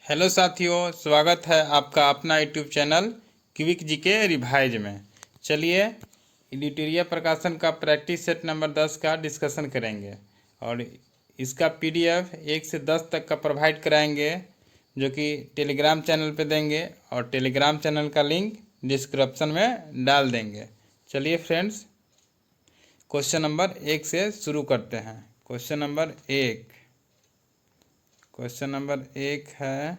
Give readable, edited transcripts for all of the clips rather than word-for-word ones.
Hello साथियों, स्वागत है आपका अपना YouTube channel quick GK revise में। चलिए एडिटोरियल प्रकाशन का प्रैक्टिस सेट नंबर 10 का डिस्कशन करेंगे और इसका पीडीएफ 1 से 10 तक का प्रोवाइड कराएंगे, जो कि टेलीग्राम चैनल पे देंगे और टेलीग्राम चैनल का लिंक डिस्क्रिप्शन में डाल देंगे। चलिए फ्रेंड्स, क्वेश्चन नंबर 1 से शुरू करते हैं। क्वेश्चन नंबर 1 है,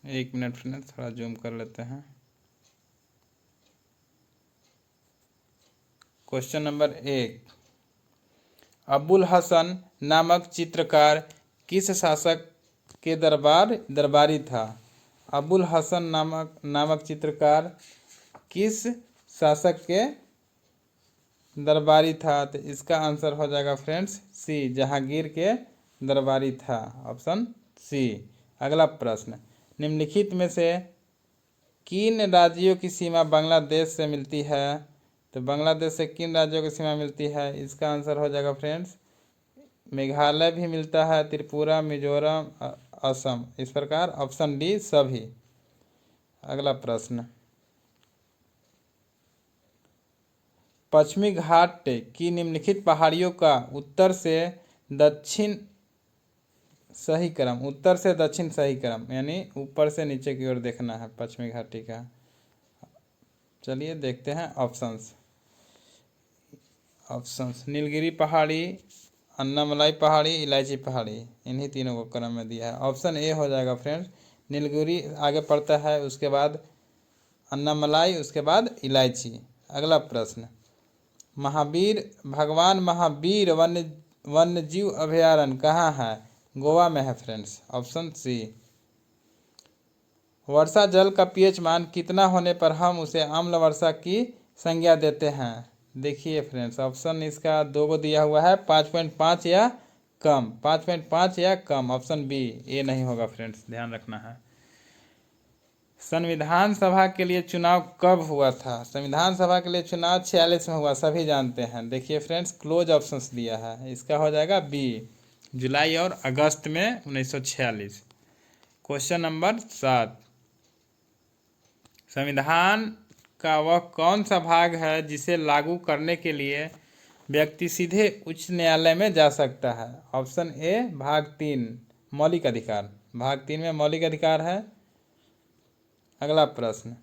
1 मिनट फ्रेंड, थोड़ा जूम कर लेते हैं। क्वेश्चन नंबर 1, अबुल हसन नामक चित्रकार किस शासक के दरबारी था? अबुल हसन नामक चित्रकार किस शासक के दरबारी था? तो इसका आंसर हो जाएगा फ्रेंड्स सी, जहांगीर के दरबारी था। Option C. अगला प्रश्न, निम्नलिखित में से किन राज्यों की सीमा बांग्लादेश से मिलती है? तो बांग्लादेश से किन राज्यों की सीमा मिलती है? इसका आंसर हो जाएगा फ्रेंड्स मेघालय भी मिलता है, त्रिपुरा, मिजोरम, असम, इस प्रकार ऑप्शन डी सभी। अगला प्रश्न, पश्चिमी घाट की निम्नलिखित पहाड़ियों का उत्तर से दक्षिण सही क्रम, यानी ऊपर से नीचे की ओर देखना है पश्चिमी घाटी का। चलिए देखते हैं ऑप्शंस। नीलगिरी पहाड़ी, अन्नामलाई पहाड़ी, इलायची पहाड़ी, इन्हीं तीनों को क्रम में दिया है। ऑप्शन ए हो जाएगा फ्रेंड्स, नीलगिरी आगे पड़ता है, उसके बाद अन्नामलाई, उसके बाद इलायची। अगला प्रश्न, भगवान महावीर वन्य जीव अभयारण्य कहाँ है? गोवा में है फ्रेंड्स। Option C. वर्षा जल का पीएच मान कितना होने पर हम उसे अम्ल वर्षा की संज्ञा देते हैं? देखिए फ्रेंड्स, ऑप्शन इसका 2 को दिया हुआ है, 5.5 या कम। 5.5 या कम, ऑप्शन बी। ए नहीं होगा फ्रेंड्स, ध्यान रखना है। संविधान सभा के लिए चुनाव कब हुआ था? संविधान सभा के लिए चुनाव 46 में हुआ, सभी जानते हैं। देखिए फ्रेंड्स, क्लोज ऑप्शंस दिया है, इसका हो जाएगा बी, जुलाई और अगस्त में 1946। क्वेश्चन नंबर 7, संविधान का वह कौन सा भाग है जिसे लागू करने के लिए व्यक्ति सीधे उच्च न्यायालय में जा सकता है? ऑप्शन ए भाग 3, मौलिक अधिकार। भाग 3 में मौलिक अधिकार है। अगला प्रश्न,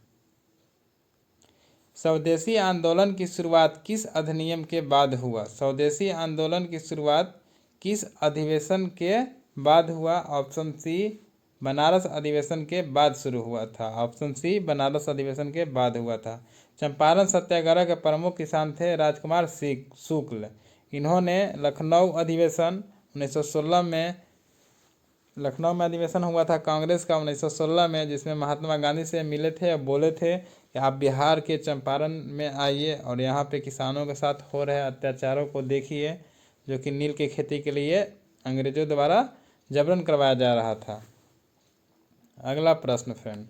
स्वदेशी आंदोलन की शुरुआत किस अधिनियम के बाद हुआ? स्वदेशी आंदोलन की शुरुआत किस अधिवेशन के बाद हुआ? ऑप्शन सी, बनारस अधिवेशन के बाद शुरू हुआ था। ऑप्शन सी, बनारस अधिवेशन के बाद हुआ था। चंपारण सत्याग्रह के प्रमुख किसान थे राजकुमार शुक्ल। इन्होंने लखनऊ अधिवेशन 1916 में, लखनऊ में अधिवेशन हुआ था कांग्रेस का 1916 में, जिसमें महात्मा गांधी से मिले थे और बोले थे कि आप बिहार के चंपारण में आइए और यहाँ पे किसानों के साथ हो रहे अत्याचारों को देखिए, जो कि नील की खेती के लिए अंग्रेजों द्वारा जबरन करवाया जा रहा था। अगला प्रश्न फ्रेंड,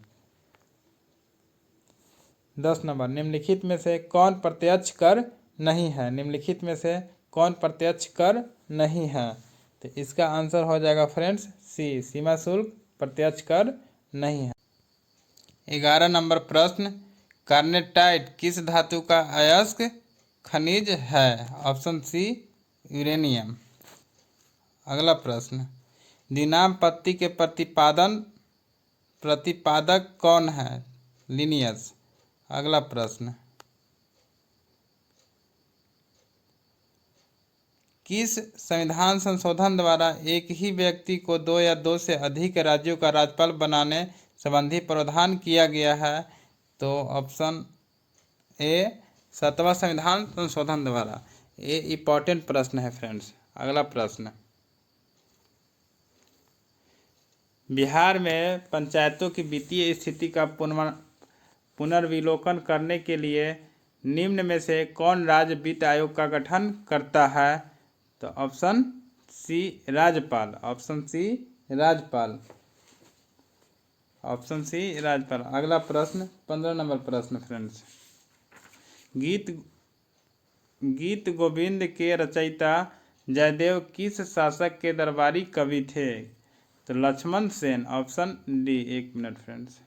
10 नंबर, निम्नलिखित में से कौन प्रत्यक्ष कर नहीं है? निम्नलिखित में से कौन प्रत्यक्ष कर नहीं है? तो इसका आंसर हो जाएगा फ्रेंड्स सी, सीमा शुल्क प्रत्यक्ष कर नहीं है। 11 नंबर प्रश्न, कार्नेटाइट किस धातु का अयस्क खनिज है? Option C, uranium. अगला प्रश्न, द्विनाम पत्ती के प्रतिपादक कौन है? लिनियस। अगला प्रश्न, किस संविधान संशोधन द्वारा एक ही व्यक्ति को 2 या 2 से अधिक राज्यों का राज्यपाल बनाने संबंधी प्रावधान किया गया है? तो ऑप्शन ए, 7वां संविधान संशोधन द्वारा। ये इम्पोर्टेंट प्रश्न है फ्रेंड्स। अगला प्रश्न, बिहार में पंचायतों की वित्तीय स्थिति का पुनर्विलोकन करने के लिए निम्न में से कौन राज्य वित्त आयोग का गठन करता है? तो ऑप्शन सी, राज्यपाल। ऑप्शन सी, राज्यपाल। ऑप्शन सी, राज्यपाल। अगला प्रश्न, 15 नंबर प्रश्न फ्रेंड्स, गीत गोविंद के रचयिता जयदेव किस शासक के दरबारी कवि थे? तो Lakshman Sen, option D. 1 minute friends,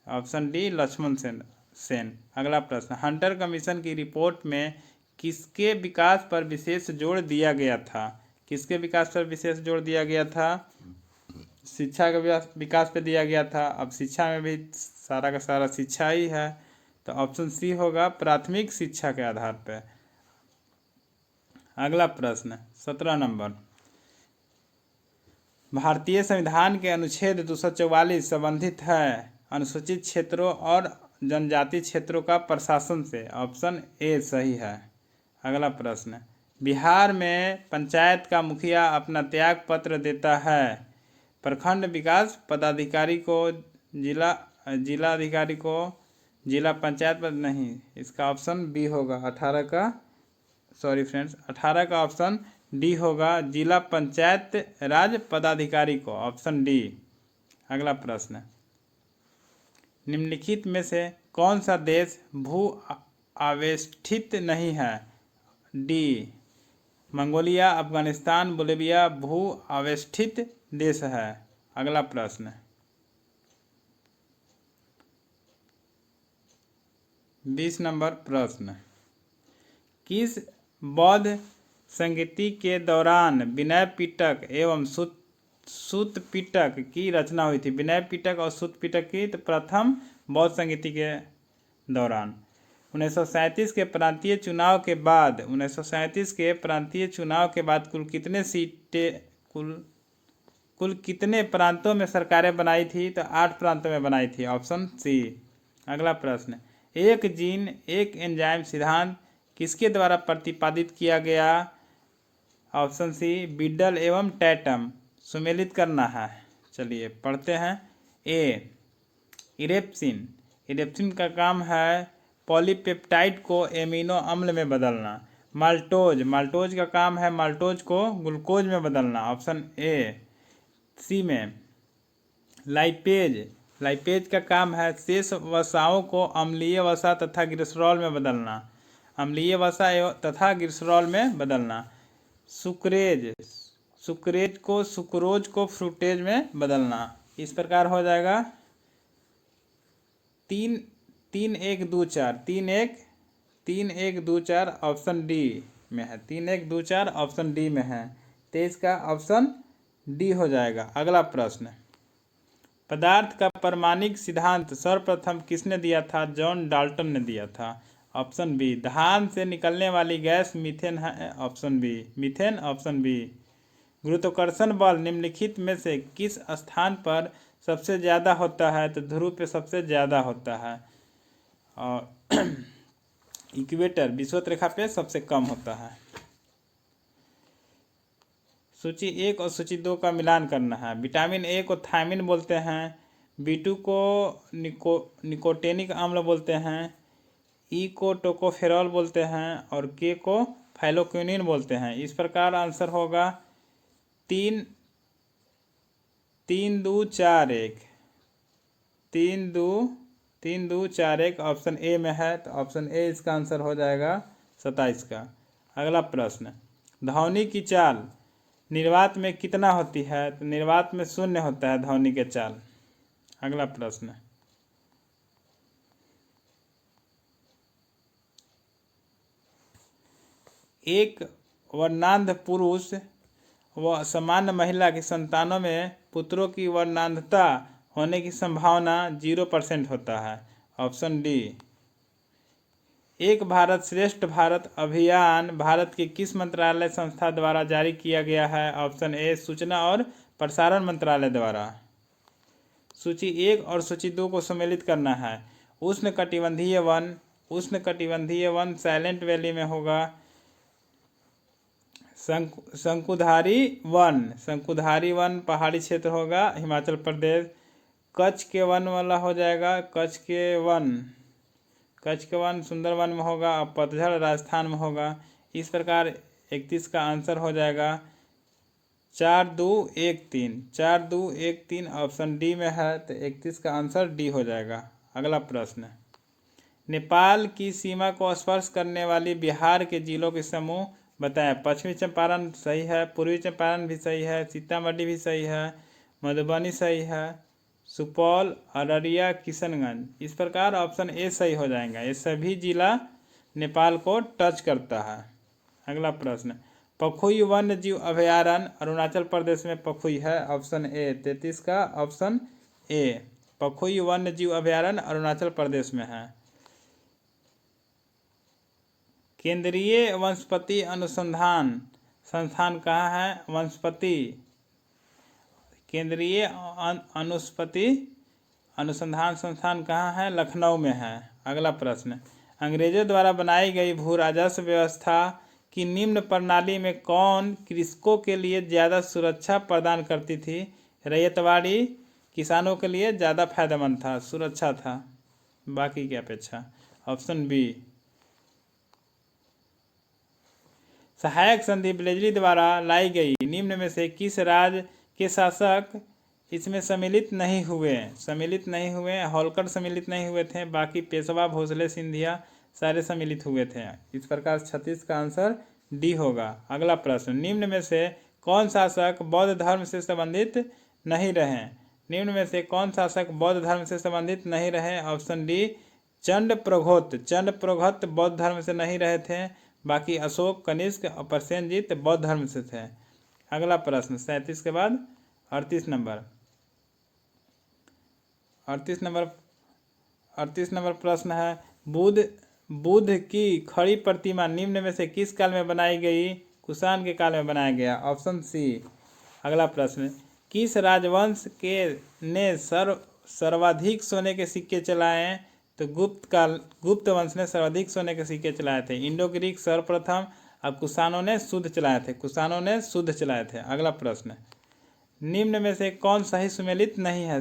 option D Lakshman Sen. अगला प्रश्न, हंटर कमीशन की रिपोर्ट में किसके विकास पर विशेष जोर दिया गया था? किसके विकास पर विशेष जोर दिया गया था? शिक्षा के विकास पे दिया गया था। अब शिक्षा में भी सारा का सारा शिक्षा ही है, तो ऑप्शन सी होगा, प्राथमिक शिक्षा के आधार पर। अगला प्रश्न 17 नंबर, भारतीय संविधान के अनुच्छेद 244 संबंधित है अनुसूचित क्षेत्रों और जनजाति क्षेत्रों का प्रशासन से। ऑप्शन ए सही है। अगला प्रश्न, बिहार में पंचायत का मुखिया अपना त्याग पत्र देता है प्रखंड विकास पदाधिकारी को, जिला अधिकारी को, जिला पंचायत पर नहीं, इसका ऑप्शन बी होगा। 18 का ऑप्शन डी होगा, जिला पंचायत राज पदाधिकारी को, ऑप्शन डी। अगला प्रश्न, निम्नलिखित में से कौन सा देश भू आवेष्टित नहीं है? डी, मंगोलिया, अफगानिस्तान, बोलिविया भू आवेष्टित देश है। अगला प्रश्न, 20 नंबर प्रश्न, किस बौद्ध संगीति के दौरान विनय पिटक एवं सूत पिटक की रचना हुई थी? विनय पिटक और सूत पिटक की तो प्रथम बौद्ध संगीति के दौरान। 1937 के प्रांतीय चुनाव के बाद 1937 के प्रांतीय चुनाव के बाद कुल कितने प्रांतों में सरकारें बनाई थी? तो 8 प्रांतों में बनाई थी, ऑप्शन सी। अगला प्रश्न, एक जीन एक एंजाइम सिद्धांत किसके द्वारा प्रतिपादित किया गया? ऑप्शन सी, बिडल एवं टैटम। सुमेलित करना है, चलिए पढ़ते हैं। ए, इरेप्सिन। इरेप्सिन का काम है पॉलीपेप्टाइड को एमिनो अम्ल में बदलना। माल्टोज, माल्टोज का काम है माल्टोज को ग्लूकोज में बदलना, ऑप्शन ए। सी में लाइपेज, लाइपेज का काम है शेष वसाओं को अम्लीय वसा तथा ग्लिसरॉल में बदलना, अम्लीय वसा तथा ग्लिसरॉल में बदलना। सुक्रेज, सुक्रेज को सुक्रोज को फ्रूटेज में बदलना। इस प्रकार हो जाएगा 3 1 2 4 3 1 2 4 ऑप्शन डी में है। 3 1 2 4 ऑप्शन डी में है, 23 का ऑप्शन डी हो जाएगा। अगला प्रश्न, पदार्थ का परमाणिक सिद्धांत सर्वप्रथम किसने दिया था? जॉन डाल्टन ने दिया था, ऑप्शन बी। धान से निकलने वाली गैस मीथेन है, option B, methane, option B. गुरुत्वाकर्षण बल निम्नलिखित में से किस स्थान पर सबसे ज़्यादा होता है? तो ध्रुव पे सबसे ज़्यादा होता है, और इक्वेटर विषुवत रेखा पे सबसे कम होता है। सूची 1 और सूची 2 का मिलान करना है। विटामिन ए को थायमिन बोलते हैं, B2 को निकोटेनिक अम्ल बोलते हैं, ई को टोकोफेरॉल बोलते हैं और के को फाइलोक्विनिन बोलते हैं। इस प्रकार आंसर होगा 3 2 4 1 3 2 4 1 ऑप्शन ए में है, तो ऑप्शन ए इसका आंसर हो जाएगा 27 का। अगला प्रश्न, ध्वनि की चाल निर्वात में कितना होती है? तो निर्वात में 0 होता है ध्वनि के चाल। अगला प्रश्न, एक वर्णांध पुरुष व सामान्य महिला की संतानों में पुत्रों की वर्णांधता होने की संभावना 0% होता है, ऑप्शन डी। एक भारत श्रेष्ठ भारत अभियान भारत के किस मंत्रालय संस्था द्वारा जारी किया गया है? ऑप्शन ए, सूचना और प्रसारण मंत्रालय द्वारा। सूची 1 और सूची 2 को सम्मिलित करना है। उष्णकटिबंधीय वन साइलेंट वैली में होगा। शंकुधारी वन पहाड़ी क्षेत्र होगा, हिमाचल प्रदेश। कच्छ के वन वाला हो जाएगा, कच्छ के वन सुंदरवन में होगा और पतझड़ राजस्थान में होगा। इस प्रकार 31 का आंसर हो जाएगा 4 2 1 3 ऑप्शन डी में है, तो 31 का आंसर डी हो जाएगा। अगला प्रश्न, नेपाल की सीमा को स्पर्श करने वाली बिहार के जिलों के समूह बताएं। पश्चिमी चंपारण सही है, पूर्वी चंपारण भी सही है, सीतामढ़ी भी सही है, मधुबनी सही है, सुपौल, अररिया, किशनगंज। इस प्रकार ऑप्शन ए सही हो जाएगा। ये सभी जिला नेपाल को टच करता है। अगला प्रश्न, पखुई वन्य जीव अभयारण्य अरुणाचल प्रदेश में पखुई है। ऑप्शन ए 33 का ऑप्शन ए, पखुई वन्य जीव अभयारण्य अरुणाचल प्रदेश में है। केंद्रीय वनस्पति अनुसंधान संस्थान कहाँ है? वनस्पति केंद्रीय अनुस्पति अनुसंधान संस्थान कहाँ है? लखनऊ में है। अगला प्रश्न, अंग्रेजों द्वारा बनाई गई भू राजस्व व्यवस्था की निम्न प्रणाली में कौन कृषकों के लिए ज़्यादा सुरक्षा प्रदान करती थी? रैयतवाड़ी किसानों के लिए ज़्यादा फायदेमंद था, सुरक्षा था बाकी की अपेक्षा। Option B. सहायक संधि ब्लेजली द्वारा लाई गई निम्न में से किस राज्य के शासक इसमें सम्मिलित नहीं हुए? होलकर सम्मिलित नहीं हुए थे, बाकी पेशवा, भोसले, सिंधिया सारे सम्मिलित हुए थे। इस प्रकार 36 का आंसर डी होगा। अगला प्रश्न, निम्न में से कौन शासक बौद्ध धर्म से संबंधित नहीं रहे? निम्न में से कौन शासक बौद्ध धर्म से संबंधित नहीं रहे? ऑप्शन डी, चंड प्रघोत बौद्ध धर्म से नहीं रहे थे, बाकी अशोक, कनिष्क और प्रसेनजीत बौद्ध धर्म से थे। अगला प्रश्न 37 के बाद 38 नंबर प्रश्न है, बुद्ध की खड़ी प्रतिमा निम्न में से किस काल में बनाई गई? कुषाण के काल में बनाया गया। Option C. अगला प्रश्न, किस राजवंश के ने सर्वाधिक सोने के सिक्के चलाए? तो गुप्त वंश ने सर्वाधिक सोने के सिक्के चलाए थे। इंडो ग्रीक सर्वप्रथम, और कुषाणों ने शुद्ध चलाए थे। अगला प्रश्न, निम्न में से कौन सही सुमेलित नहीं है?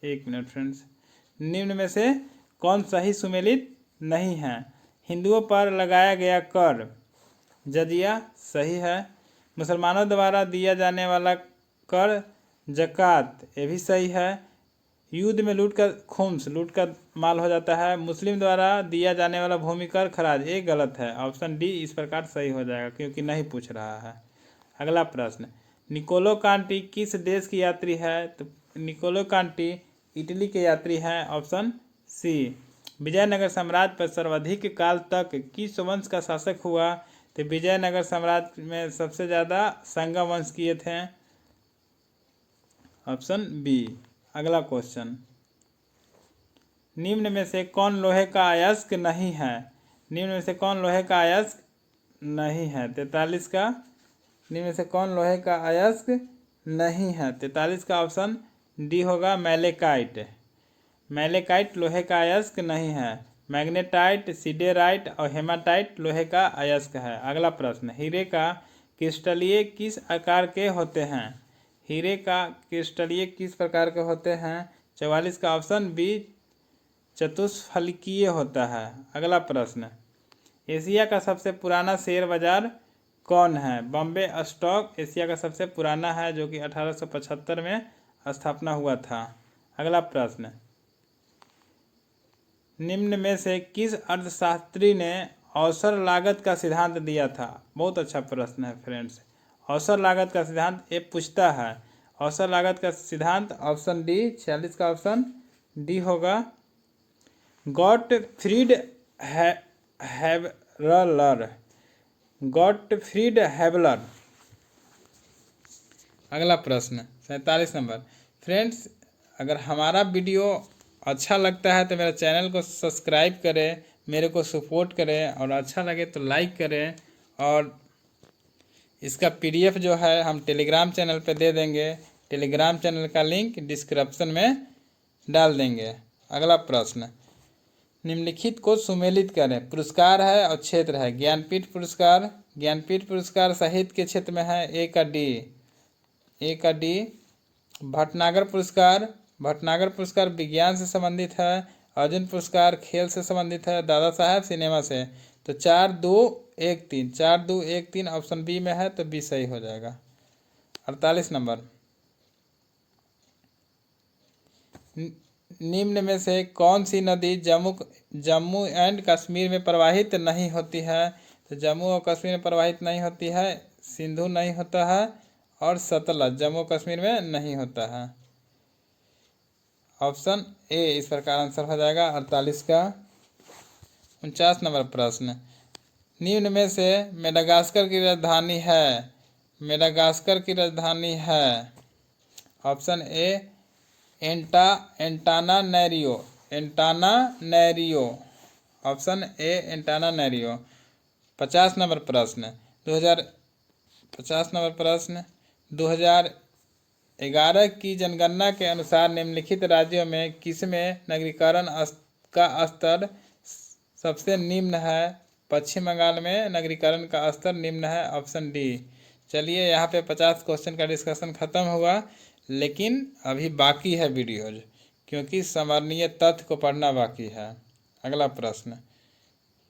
एक मिनट फ्रेंड्स, निम्न में से कौन सही सुमेलित नहीं है? हिंदुओं पर लगाया गया कर जजिया सही है। मुसलमानों द्वारा दिया जाने वाला कर जकात ये भी सही है। युद्ध में लूट का माल हो जाता है। मुस्लिम द्वारा दिया जाने वाला भूमि कर खराज ये गलत है। ऑप्शन डी इस प्रकार सही हो जाएगा क्योंकि नहीं पूछ रहा है। अगला प्रश्न, निकोलो कांटी किस देश की यात्री है? तो निकोलो कांटी इटली के यात्री हैं। Option C. विजयनगर साम्राज्य पर सर्वाधिक काल तक किस वंश का शासक हुआ? तो विजयनगर साम्राज्य में सबसे ज़्यादा संगा वंश किए थे। Option B. अगला क्वेश्चन, निम्न में से कौन लोहे का अयस्क नहीं है? निम्न में से कौन लोहे का अयस्क नहीं है? 43 का। निम्न में से कौन लोहे का अयस्क नहीं है? 43 का ऑप्शन डी होगा, मैलेकाइट लोहे का अयस्क नहीं है। मैग्नेटाइट, सिडेराइट और हेमाटाइट लोहे का अयस्क है। अगला प्रश्न, हीरे का क्रिस्टलीय किस आकार के होते हैं? हीरे का क्रिस्टलीय किस प्रकार के होते हैं? 44 का ऑप्शन बी, चतुष्फलकीय होता है। अगला प्रश्न, एशिया का सबसे पुराना शेयर बाजार कौन है? बॉम्बे स्टॉक एशिया का सबसे पुराना है जो कि 1875 में स्थापना हुआ था। अगला प्रश्न, निम्न में से किस अर्थशास्त्री ने अवसर लागत का सिद्धांत दिया था? बहुत अच्छा प्रश्न है फ्रेंड्स। अवसर लागत का सिद्धांत ये पूछता है। अवसर लागत का सिद्धांत ऑप्शन डी, 46 का ऑप्शन डी होगा, गॉटफ्रीड हैबलर। अगला प्रश्न 47 नंबर। फ्रेंड्स, अगर हमारा वीडियो अच्छा लगता है तो मेरे चैनल को सब्सक्राइब करें, मेरे को सपोर्ट करें, और अच्छा लगे तो लाइक करें। और इसका PDF जो है हम टेलीग्राम चैनल पे दे देंगे। टेलीग्राम चैनल का लिंक डिस्क्रिप्शन में डाल देंगे। अगला प्रश्न, निम्नलिखित को सुमेलित करें। पुरस्कार है और क्षेत्र है। ज्ञानपीठ पुरस्कार साहित्य के क्षेत्र में है। ए का डी। भटनागर पुरस्कार विज्ञान से संबंधित है। अर्जुन पुरस्कार खेल से संबंधित है। दादा साहब सिनेमा से। तो 4-2-1-3 ऑप्शन बी में है, तो बी सही हो जाएगा। 48 नंबर, निम्न में से कौन सी नदी जम्मू एंड कश्मीर में प्रवाहित नहीं होती है? तो जम्मू और कश्मीर में प्रवाहित नहीं होती है। सिंधु नहीं होता है और सतलज जम्मू कश्मीर में नहीं होता है। ऑप्शन ए इस प्रकार आंसर हो जाएगा 48 का। 49 नंबर प्रश्न, निम्न में से मेडागास्कर की राजधानी है, मेडागास्कर की राजधानी है। Option A Antananarivo, Antananarivo. Option A Antananarivo. 50 number प्रश्न 50 नंबर प्रश्न 2011 की जनगणना के अनुसार निम्नलिखित राज्यों में किसमें नगरीकरण का स्तर सबसे निम्न है? पश्चिम बंगाल में नगरीकरण का स्तर निम्न है। Option D. चलिए यहाँ पे 50 क्वेश्चन का डिस्कशन खत्म हुआ, लेकिन अभी बाकी है वीडियोज, क्योंकि समरणीय तथ्य को पढ़ना बाकी है। अगला प्रश्न,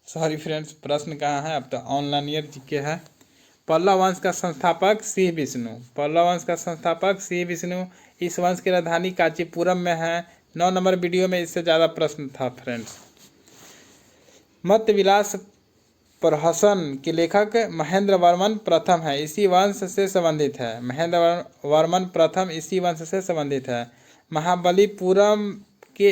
सॉरी फ्रेंड्स, प्रश्न कहाँ है, अब तो ऑनलाइन ईयर जीके है। पल्लव वंश का संस्थापक श्री विष्णु, पल्लव वंश का संस्थापक श्री विष्णु। इस वंश की राजधानी कांचीपुरम में है। 9 नंबर वीडियो में इससे ज़्यादा प्रश्न था फ्रेंड्स। मत्स्य विलास प्रहसन के लेखक महेंद्र वर्मन प्रथम है, इसी वंश से संबंधित है। महेंद्र वर्मन प्रथम इसी वंश से संबंधित है। महाबलीपुरम के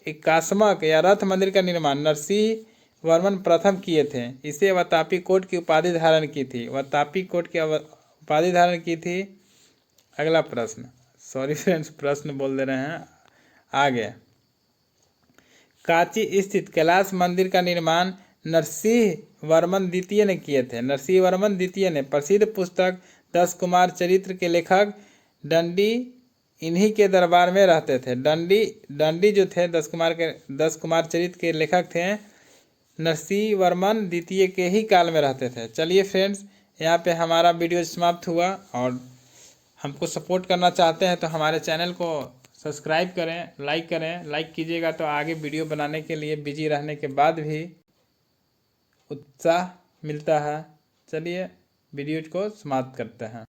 एकास्मक या रथ मंदिर का निर्माण नरसिंह वर्मन प्रथम किए थे। इसे वातापी कोट की उपाधि धारण की थी, वातापी कोट की उपाधि धारण की थी। अगला प्रश्न, सॉरी फ्रेंड्स प्रश्न बोल दे रहे हैं आगे। कांची स्थित कैलाश मंदिर का निर्माण नरसिंह वर्मन द्वितीय ने किए थे। नरसिंह वर्मन द्वितीय ने। प्रसिद्ध पुस्तक 10 कुमार चरित्र के लेखक दंडी इन्हीं के दरबार में रहते थे। दंडी जो थे 10 कुमार चरित्र के लेखक थे, नरसिंह वर्मन द्वितीय के ही काल में रहते थे। चलिए फ्रेंड्स, यहाँ पे हमारा वीडियो समाप्त हुआ, और हमको सपोर्ट करना चाहते हैं तो हमारे चैनल को सब्सक्राइब करें, लाइक करें। लाइक कीजिएगा तो आगे वीडियो बनाने के लिए बिजी रहने के बाद भी उत्साह मिलता है। चलिए वीडियो को समाप्त करते हैं।